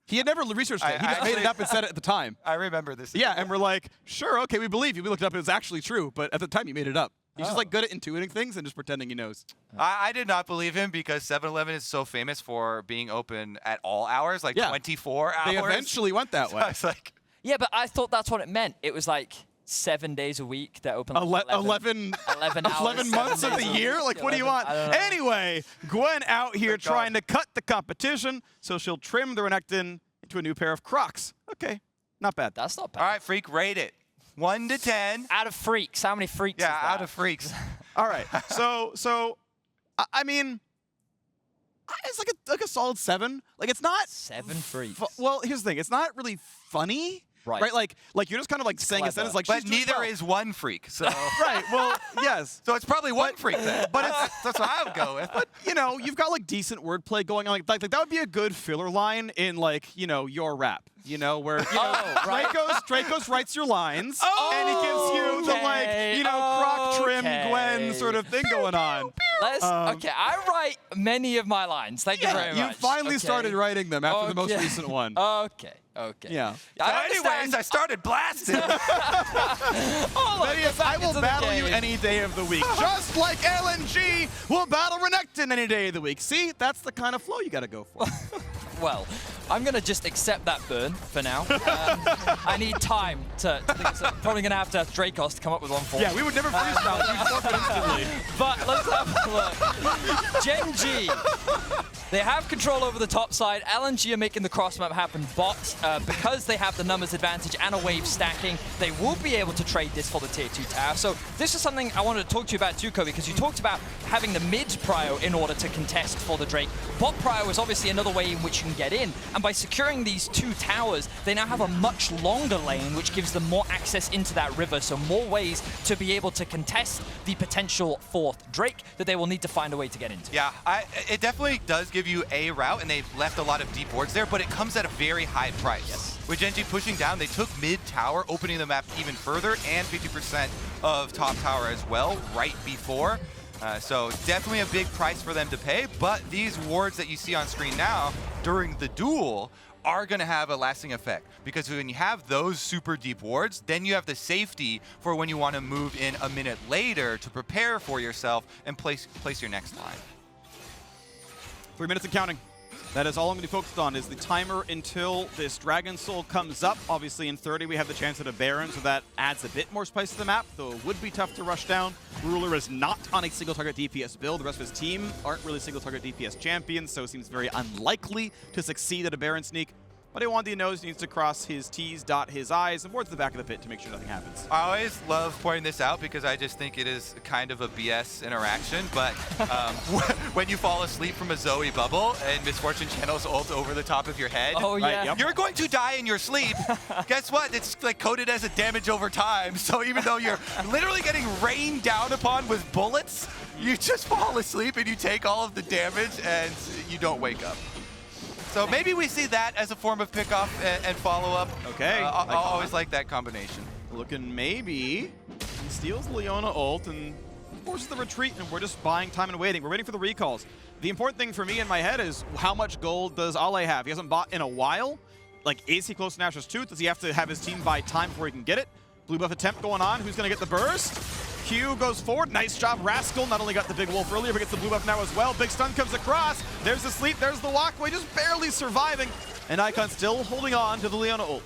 He had never researched it. He just made it up and said it at the time.
I remember this.
Yeah, and we're like, sure, okay, we believe you. We looked it up, and it was actually true, but at the time, you made it up. He's just like good at intuiting things and just pretending he knows.
I did not believe him because 7-Eleven is so famous for being open at all hours, like 24 hours.
They eventually went that way.
I was like,
Yeah, but I thought that's what it meant. It was like 7 days a week that open.
11
hours,
months
7
of the
days a
year?
week,
Like, what do you want?
11, I don't know.
Anyway, Gwen out here trying to cut the competition, so she'll trim the Renekton into a new pair of Crocs. Okay, not bad.
That's not bad.
all right, freak, rate it. 1 to 10.
Out of freaks, how many freaks?
Yeah,
is that?
out of freaks.
All right, so I mean, it's like a solid 7. Like, it's not
7 freaks.
well, here's the thing. It's not really funny, Right? Like you're just kind of like saying a sentence like,
but neither is one freak. So
right. Well, yes.
So it's probably one freak then. But that's what I would go with.
But you know, you've got like decent wordplay going on. Like that would be a good filler line in like your rap. You know, where Dracos writes your lines, and he gives you the croc trim Gwen sort of thing going on.
Okay, I write many of my lines. Thank you very much.
You finally started writing them after the most recent one.
Okay.
Yeah.
Anyways, I started blasting.
I will battle you any day of the week. Just like LNG will battle Renekton any day of the week. See, that's the kind of flow you got to go for.
Well, I'm going to just accept that burn for now. I need time to think. So probably going to have to ask Dracos to come up with one for me.
Yeah, we would never freestyle. We'd forfeit instantly.
But let's have a look. Gen.G. They have control over the top side. LNG are making the cross map happen. Bots, because they have the numbers advantage and a wave stacking, they will be able to trade this for the tier 2 tower. So this is something I wanted to talk to you about too, Kobe, because you talked about having the mid prio in order to contest for the Drake. Bot prio is obviously another way in which you can get in. And by securing these 2 towers, they now have a much longer lane, which gives them more access into that river. So more ways to be able to contest the potential 4th Drake that they will need to find a way to get into.
Yeah, it definitely does give you a route, and they've left a lot of deep wards there, but it comes at a very high price.
Yes.
With Gen.G pushing down, they took mid tower, opening the map even further, and 50% of top tower as well, right before. So definitely a big price for them to pay, but these wards that you see on screen now during the duel are going to have a lasting effect, because when you have those super deep wards, then you have the safety for when you want to move in a minute later to prepare for yourself and place your next line.
3 minutes and counting. That is all I'm going to be focused on, is the timer until this Dragon Soul comes up. Obviously, in 30, we have the chance at a Baron, so that adds a bit more spice to the map, though it would be tough to rush down. Ruler is not on a single-target DPS build. The rest of his team aren't really single-target DPS champions, so it seems very unlikely to succeed at a Baron sneak. But Iwandy knows he needs to cross his T's, dot his I's, and towards the back of the pit to make sure nothing happens.
I always love pointing this out because I just think it is kind of a BS interaction, but when you fall asleep from a Zoe bubble and Misfortune channels ult over the top of your head, you're going to die in your sleep. Guess what? It's like coded as a damage over time, so even though you're literally getting rained down upon with bullets, you just fall asleep and you take all of the damage and you don't wake up. So maybe we see that as a form of pickoff and follow-up.
Okay.
I always like that combination.
Looking maybe he steals the Leona ult and forces the retreat, and we're just buying time and waiting. We're waiting for the recalls. The important thing for me in my head is how much gold does Ale have? He hasn't bought in a while. Like, is he close to Nashor's Tooth? Does he have to have his team buy time before he can get it? Blue buff attempt going on. Who's going to get the burst? Q goes forward. Nice job, Rascal. Not only got the big wolf earlier, but gets the blue buff now as well. Big stun comes across. There's the sleep. There's the walkway. Just barely surviving. And Icon still holding on to the Leona ult.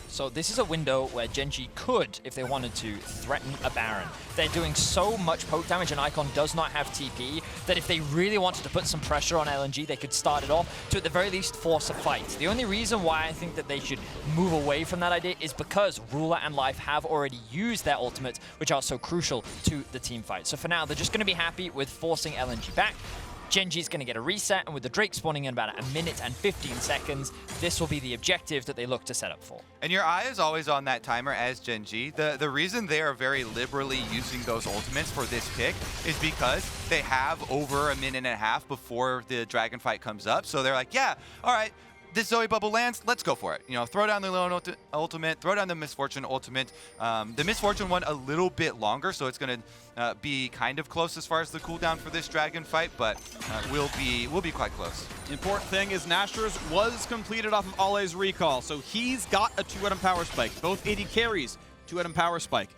So this is a window where Gen.G could, if they wanted to, threaten a Baron. They're doing so much poke damage, and Icon does not have TP, that if they really wanted to put some pressure on LNG, they could start it off to, at the very least, force a fight. The only reason why I think that they should move away from that idea is because Ruler and Life have already used their ultimates, which are so crucial to the team fight. So for now, they're just going to be happy with forcing LNG back. Gen.G is going to get a reset, and with the Drake spawning in about 1 minute and 15 seconds, this will be the objective that they look to set up for.
And your eye is always on that timer as Gen.G. The reason they are very liberally using those ultimates for this pick is because they have over 1.5 minutes before the dragon fight comes up. So they're like, yeah, all right, this Zoe bubble lands, let's go for it. You know, throw down the Leona ultimate, throw down the Misfortune ultimate. The Misfortune one a little bit longer, so it's going to be kind of close as far as the cooldown for this dragon fight, but we'll be quite close.
Important thing is Nashor's was completed off of Ale's recall, so he's got a 2-item power spike. Both AD carries 2-item power spike.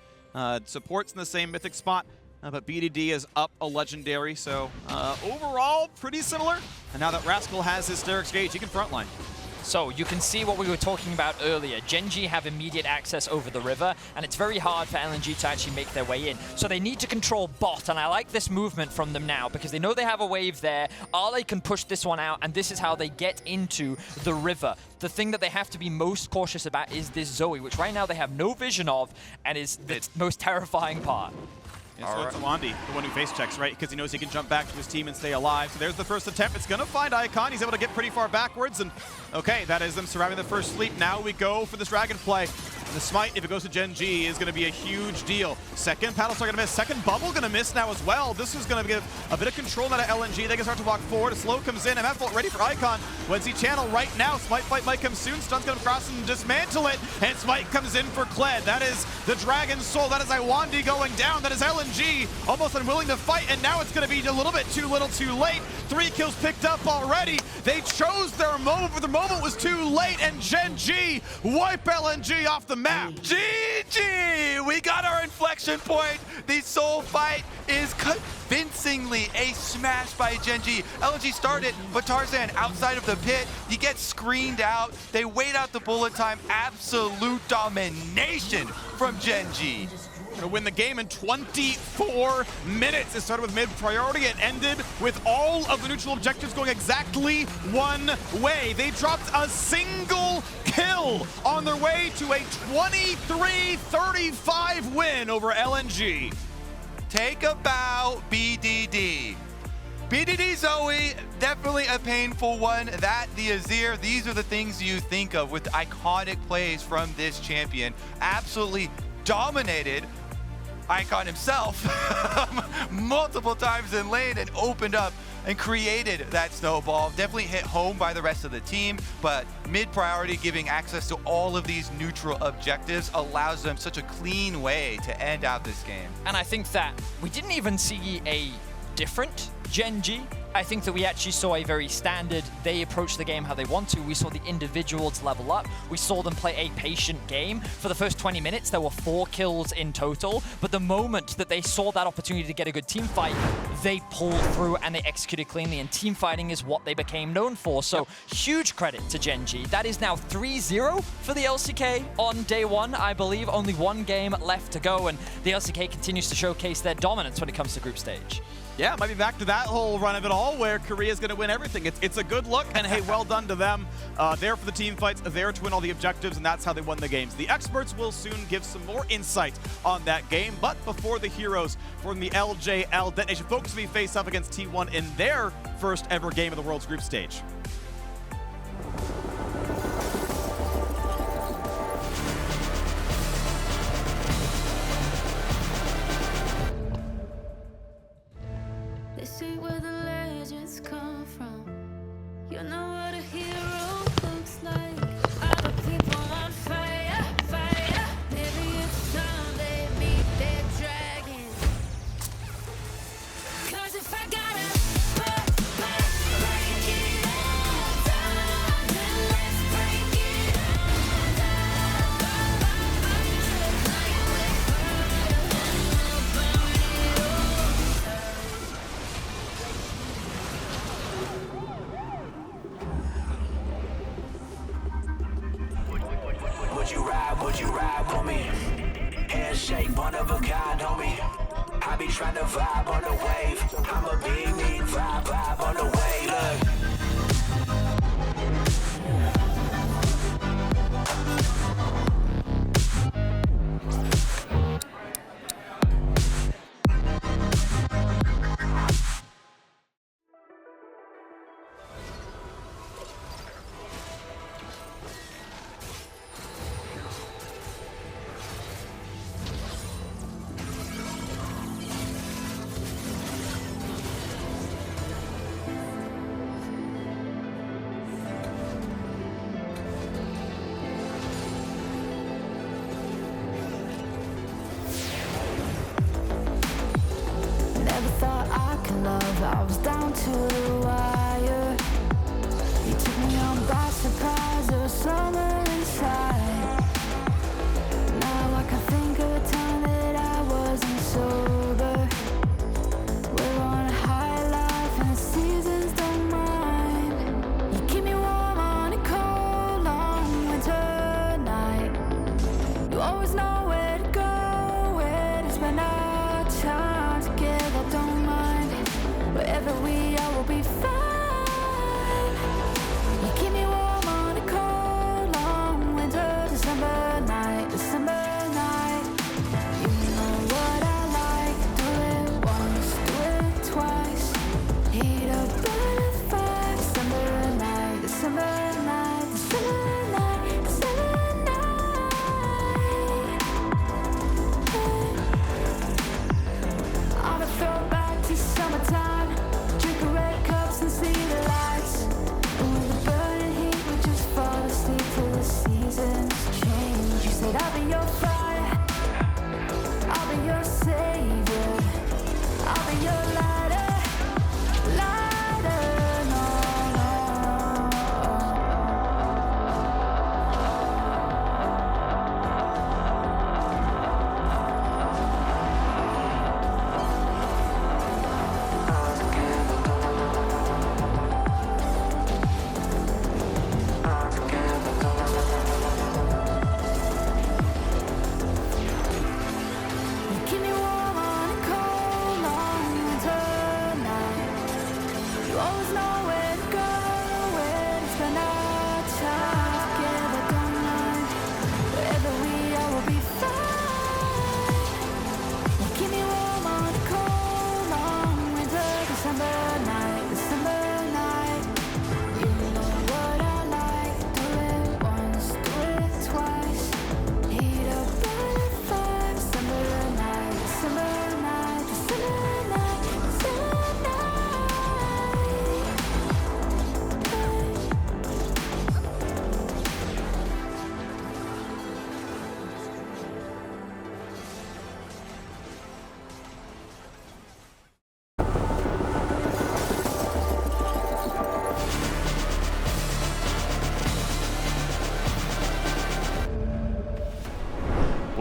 Support's in the same mythic spot. But BDD is up a legendary, so overall pretty similar. And now that Rascal has his Sterix Gauge, he can frontline.
So you can see what we were talking about earlier. Gen.G have immediate access over the river, and it's very hard for LNG to actually make their way in. So they need to control bot, and I like this movement from them now because they know they have a wave there. Ale can push this one out, and this is how they get into the river. The thing that they have to be most cautious about is this Zoe, which right now they have no vision of, and is the most terrifying part.
Yeah, so it's Iwandy, the one who face checks, right? Because he knows he can jump back to his team and stay alive. So there's the first attempt. It's going to find Icon. He's able to get pretty far backwards. And okay, that is them surviving the first sleep. Now we go for this dragon play. And the smite, if it goes to Gen.G, is going to be a huge deal. Second paddle star going to miss. Second bubble going to miss now as well. This is going to give a bit of control now to LNG. They can start to walk forward. A slow comes in. MF ready for Icon. Wednesday channel right now. Smite fight might come soon. Stun's going to cross and dismantle it. And smite comes in for Clid. That is the Dragon Soul. That is Iwandy going down. That is LNG almost unwilling to fight. And now it's going to be a little bit too little too late. 3 kills picked up already. They chose their moment, but the moment was too late. And Gen.G wipe LNG off the map.
GG! We got our inflection point. The soul fight is convincingly a smash by Gen.G. LNG started, but Tarzan outside of the pit. He gets screened out. They wait out the bullet time. Absolute domination from Gen.G.
To win the game in 24 minutes. It started with mid-priority and ended with all of the neutral objectives going exactly one way. They dropped a single kill on their way to a 23-35 win over LNG.
Take a bow, BDD. BDD Zoe, definitely a painful one. That, the Azir, these are the things you think of with iconic plays from this champion. Absolutely dominated Icon himself multiple times in lane and opened up and created that snowball. Definitely hit home by the rest of the team, but mid-priority giving access to all of these neutral objectives allows them such a clean way to end out this game.
And I think that we didn't even see a different Gen.G. I think that we actually saw a very standard, they approach the game how they want to. We saw the individuals level up. We saw them play a patient game. For the first 20 minutes, there were 4 kills in total. But the moment that they saw that opportunity to get a good team fight, they pulled through and they executed cleanly. And team fighting is what they became known for. So huge credit to Gen.G. That is now 3-0 for the LCK on day 1, I believe. Only 1 game left to go. And the LCK continues to showcase their dominance when it comes to group stage.
Yeah, might be back to that whole run of it all where Korea's going to win everything. It's a good look, and hey, well done to them. There for the team fights, there to win all the objectives, and that's how they won the games. The experts will soon give some more insight on that game, but before the heroes from the LJL Detonation Focus will be face up against T1 in their first ever game of the World's group stage.
This ain't where the legends come from. You know what a hero looks like. Other people on fire, fire. Maybe it's time they meet their dragon. 'Cause if I gotta break it all down, then let's break it all
Would you ride for me? Handshake, one of a kind, homie. I be trying to vibe on the wave. I'm a big vibe on the wave. Look.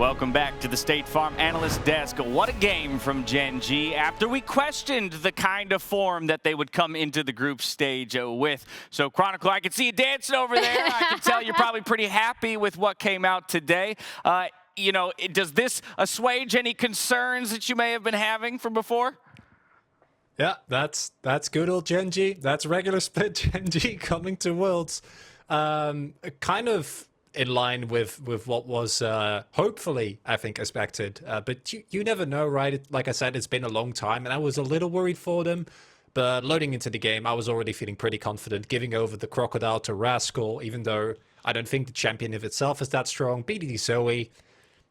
Welcome back to the State Farm Analyst Desk. What a game from Gen.G after we questioned the kind of form that they would come into the group stage with. So, Chronicle, I can see you dancing over there. I can tell you're probably pretty happy with what came out today. You know, does this assuage any concerns that you may have been having from before?
Yeah, that's good old Gen.G. That's regular split Gen.G coming to Worlds. Kind of in line with what was hopefully, I think, expected. But you never know, right? Like I said, it's been a long time, and I was a little worried for them. But loading into the game, I was already feeling pretty confident, giving over the Crocodile to Rascal, even though I don't think the champion of itself is that strong. BDD Zoe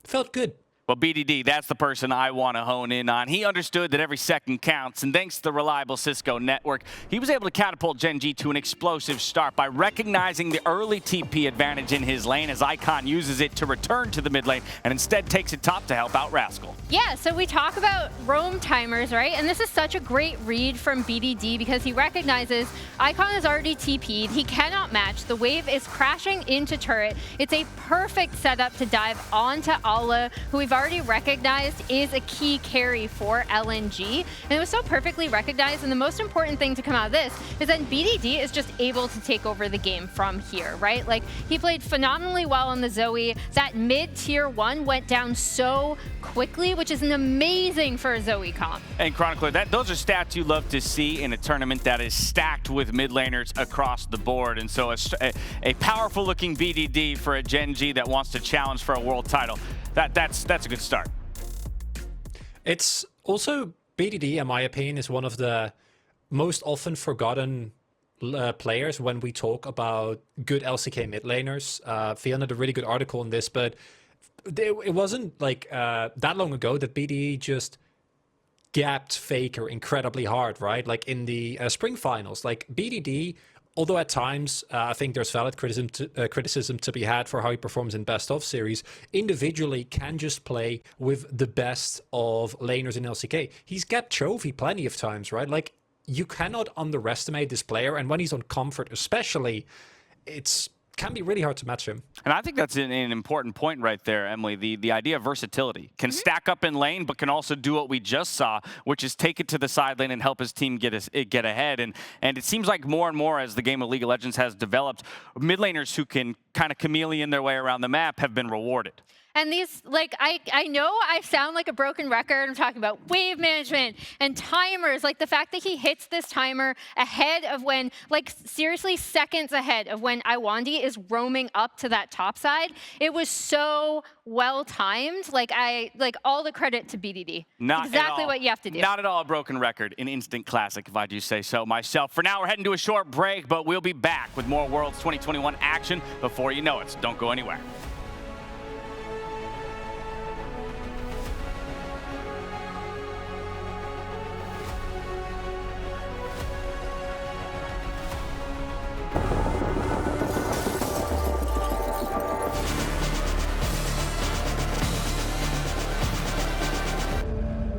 felt good.
Well, BDD, that's the person I want to hone in on. He understood that every second counts, and thanks to the reliable Cisco network, he was able to catapult Gen.G to an explosive start by recognizing the early TP advantage in his lane as Icon uses it to return to the mid lane and instead takes it top to help out Rascal.
Yeah, so we talk about roam timers, right? And this is such a great read from BDD because he recognizes Icon is already TP'd. He cannot match. The wave is crashing into turret. It's a perfect setup to dive onto Ala, who we've already recognized is a key carry for LNG. And it was so perfectly recognized. And the most important thing to come out of this is that BDD is just able to take over the game from here, right? Like, he played phenomenally well on the Zoe. That mid tier 1 went down so quickly, which is an amazing for a Zoe comp.
And Chronicler, those are stats you love to see in a tournament that is stacked with mid laners across the board. And so a powerful looking BDD for a Gen.G that wants to challenge for a world title. That's a good start.
It's also, BDD, in my opinion, is one of the most often forgotten players when we talk about good LCK mid laners. Fiona had a really good article on this, but it wasn't like that long ago that BDD just gapped FLICKR incredibly hard, right? Like in the spring finals, like BDD, although at times I think there's valid criticism to be had for how he performs in best of series, individually can just play with the best of laners in LCK. He's gapped Chovy plenty of times, right? Like, you cannot underestimate this player, and when he's on comfort especially, can be really hard to match him.
And I think that's an important point right there, Emily. The idea of versatility. Can stack up in lane, but can also do what we just saw, which is take it to the side lane and help his team get ahead. And it seems like more and more as the game of League of Legends has developed, mid laners who can kind of chameleon their way around the map have been rewarded.
And these, like, I know I sound like a broken record. I'm talking about wave management and timers, like the fact that he hits this timer ahead of when, like, seriously seconds ahead of when Iwandy is roaming up to that top side. It was so well timed. Like, all the credit to BDD.
Not
exactly what you have to do.
Not at all a broken record, an instant classic, if I do say so myself. For now, we're heading to a short break, but we'll be back with more Worlds 2021 action before you know it. So don't go anywhere.